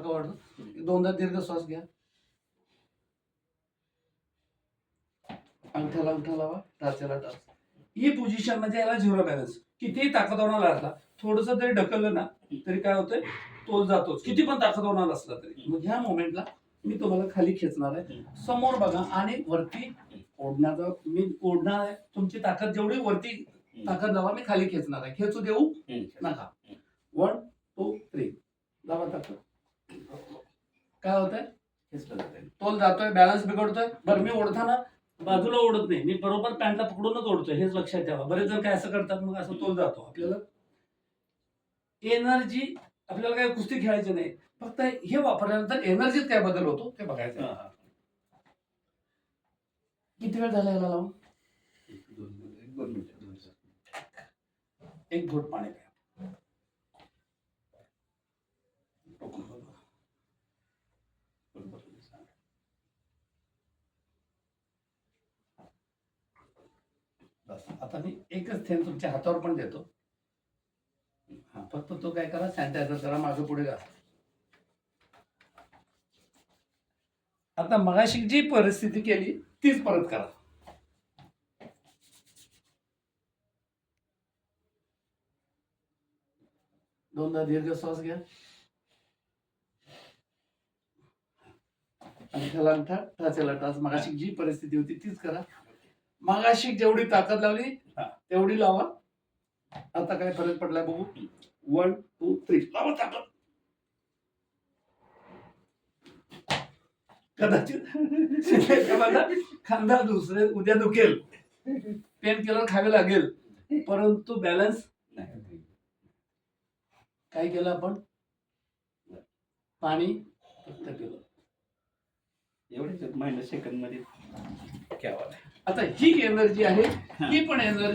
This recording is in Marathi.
थका वाटतो. दोनदा दीर्घ श्वास घ्या. अंगठ्याला अंगठा लावा, टाचेला टाच. ही पोझिशन म्हणजे याला झिरो बॅलन्स. कितीही ताकदवान असला थोडस जरी ढकललं ना तरी काय होतंय, तोल जातोच, किती पण ताकदवान असला तरी. मग ह्या मोमेंटला मी तुम्हाला खाली खेचणार आहे. समोर बघा आणि वरती ओढण्याचा मी ओढणार आहे. तुमची ताकद जेवढी वरती ताकद लावा, मी खाली खेचणार आहे. खेचू देऊ नका. 1 2 3 लावा ताकद. काय होतंय, तोल जातोय, बॅलन्स बिघडतोय. बरं, मी ओढताना बाजूला ओढत नाही, मी बरोबर पॅन्टला पकडूनच ओढतोय, हेच लक्षात ठेवा. बरेच जण काय असं करतात, मग असं तोल जातो. आपल्याला एनर्जी, आपल्याला काय कुस्ती खेळायची नाही, फक्त हे वापरल्यानंतर एनर्जीत काय बदल होतो ते बघायचं. किती वेळ झाला याला लावून? 1 घोट पाणी प्या. आता मी एकच थेंब तुमच्या हातावर पण देतो. हा, फक्त तो काय करा, सॅनिटायझर करा, मागे पुढे घाला. आता मगाशी जी परिस्थिती केली तीच परत करा. दोनदा दीर्घ श्वास घ्या. अंगठ्याला अंगठा, टाचेला टाच. मगाशी जी परिस्थिती होती तीच करा. मगाशी जेवढी ताकद लावली तेवढी लावा. आता काय फरक पडलाय बघू. 1 2 3 लावा ताकद. कदाचित माझा खांदा दुसरे उद्या दुखेल, पेन किलर खावे लागेल, परंतु बॅलन्स नाही. काय केलं आपण, पाणी फक्त केलं. एवढे मायनस सेकंद मध्ये घ्यावा. आता ही एनर्जी आहे, ही पण एनर्जी